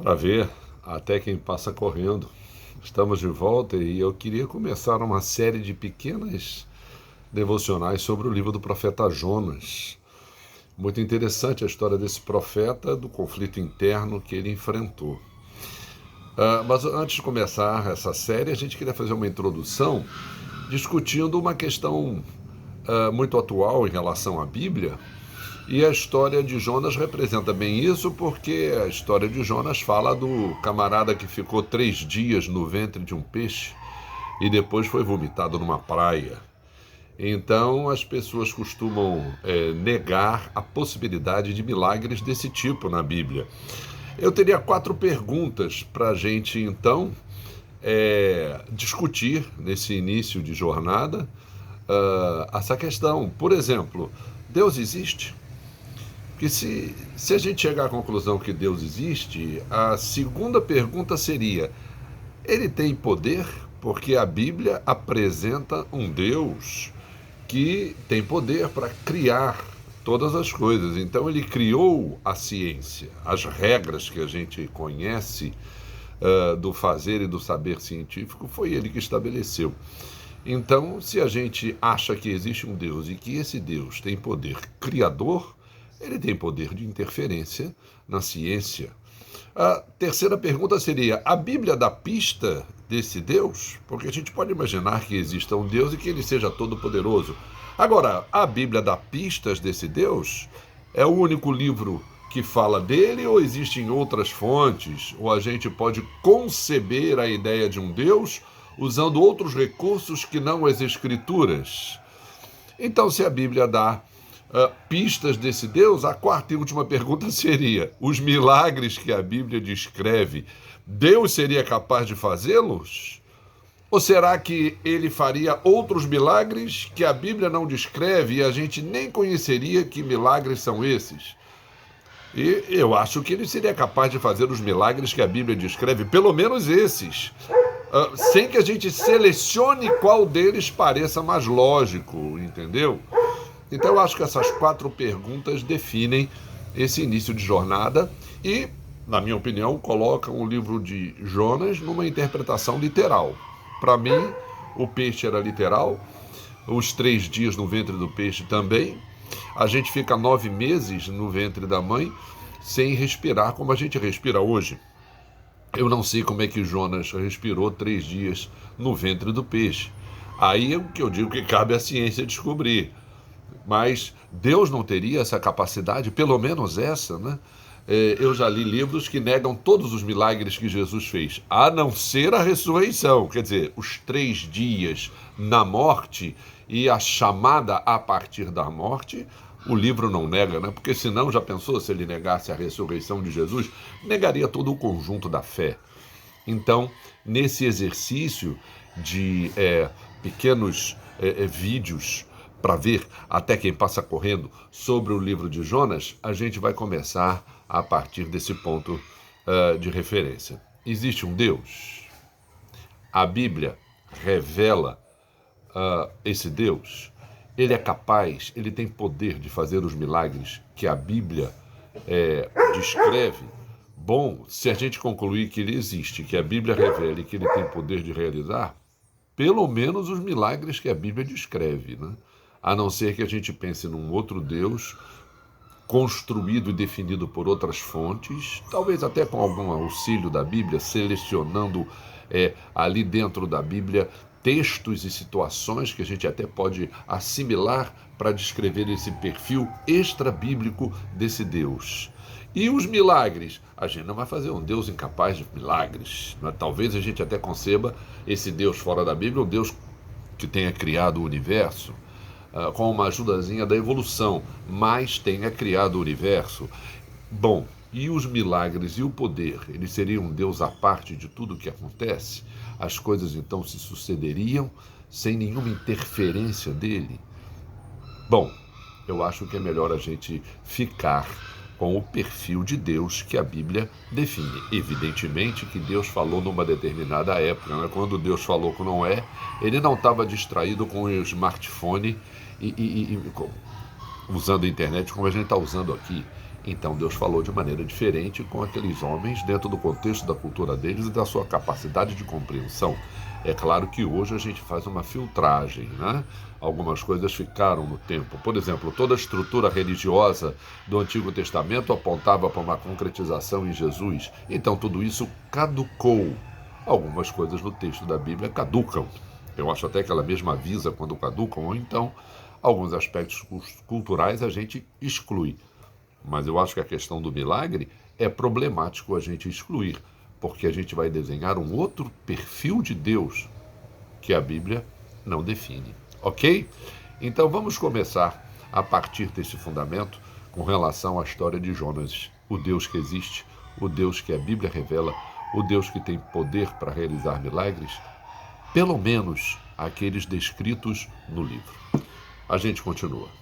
para ver até quem passa correndo. Estamos de volta e eu queria começar uma série de pequenas devocionais sobre o livro do profeta Jonas. Muito interessante a história desse profeta, do conflito interno que ele enfrentou. Mas antes de começar essa série, a gente queria fazer uma introdução discutindo uma questão muito atual em relação à Bíblia. E a história de Jonas representa bem isso, porque a história de Jonas fala do camarada que ficou 3 dias no ventre de um peixe e depois foi vomitado numa praia. Então as pessoas costumam negar a possibilidade de milagres desse tipo na Bíblia. Eu teria 4 perguntas para a gente então discutir nesse início de jornada essa questão. Por exemplo, Deus existe? Porque se a gente chegar à conclusão que Deus existe, a segunda pergunta seria: ele tem poder? Porque a Bíblia apresenta um Deus que tem poder para criar todas as coisas. Então ele criou a ciência, as regras que a gente conhece do fazer e do saber científico, foi ele que estabeleceu. Então, se a gente acha que existe um Deus e que esse Deus tem poder criador, ele tem poder de interferência na ciência. A terceira pergunta seria: a Bíblia dá pista desse Deus? Porque a gente pode imaginar que exista um Deus e que ele seja todo-poderoso. Agora, a Bíblia dá pistas desse Deus? É o único livro que fala dele ou existem outras fontes? Ou a gente pode conceber a ideia de um Deus usando outros recursos que não as Escrituras? Então, se a Bíblia dá pistas desse Deus, a quarta e última pergunta seria: os milagres que a Bíblia descreve, Deus seria capaz de fazê-los? Ou será que ele faria outros milagres que a Bíblia não descreve e a gente nem conheceria que milagres são esses? E eu acho que ele seria capaz de fazer os milagres que a Bíblia descreve, pelo menos esses, sem que a gente selecione qual deles pareça mais lógico, entendeu? Então eu acho que essas 4 perguntas definem esse início de jornada e, na minha opinião, colocam o livro de Jonas numa interpretação literal. Para mim, o peixe era literal, os 3 dias no ventre do peixe também. A gente fica 9 meses no ventre da mãe sem respirar como a gente respira hoje. Eu não sei como é que Jonas respirou 3 dias no ventre do peixe. Aí é o que eu digo que cabe à ciência descobrir. Mas Deus não teria essa capacidade, pelo menos essa, né? Eu já li livros que negam todos os milagres que Jesus fez, a não ser a ressurreição, quer dizer, os 3 dias na morte e a chamada a partir da morte. O livro não nega, né? Porque senão, já pensou, se ele negasse a ressurreição de Jesus, negaria todo o conjunto da fé. Então, nesse exercício de pequenos vídeos para ver até quem passa correndo sobre o livro de Jonas, a gente vai começar a partir desse ponto de referência. Existe um Deus? A Bíblia revela esse Deus? Ele é capaz, ele tem poder de fazer os milagres que a Bíblia descreve? Bom, se a gente concluir que ele existe, que a Bíblia revela e que ele tem poder de realizar, pelo menos os milagres que a Bíblia descreve, né? A não ser que a gente pense num outro Deus construído e definido por outras fontes, talvez até com algum auxílio da Bíblia, selecionando ali dentro da Bíblia textos e situações que a gente até pode assimilar para descrever esse perfil extra-bíblico desse Deus. E os milagres? A gente não vai fazer um Deus incapaz de milagres. Talvez a gente até conceba esse Deus fora da Bíblia, um Deus que tenha criado o universo, com uma ajudazinha da evolução, mas tenha criado o universo. Bom, e os milagres e o poder? Ele seria um Deus à parte de tudo o que acontece? As coisas então se sucederiam sem nenhuma interferência dele? Bom, eu acho que é melhor a gente ficar com o perfil de Deus que a Bíblia define. Evidentemente que Deus falou numa determinada época, né? Quando Deus falou com Noé, ele não estava distraído com o smartphone e usando a internet como a gente está usando aqui. Então Deus falou de maneira diferente com aqueles homens dentro do contexto da cultura deles e da sua capacidade de compreensão. É claro que hoje a gente faz uma filtragem, né? Algumas coisas ficaram no tempo. Por exemplo, toda a estrutura religiosa do Antigo Testamento apontava para uma concretização em Jesus. Então tudo isso caducou. Algumas coisas no texto da Bíblia caducam. Eu acho até que ela mesma avisa quando caducam, ou então alguns aspectos culturais a gente exclui. Mas eu acho que a questão do milagre é problemático a gente excluir, porque a gente vai desenhar um outro perfil de Deus que a Bíblia não define. Ok? Então vamos começar a partir desse fundamento com relação à história de Jonas, o Deus que existe, o Deus que a Bíblia revela, o Deus que tem poder para realizar milagres, pelo menos aqueles descritos no livro. A gente continua.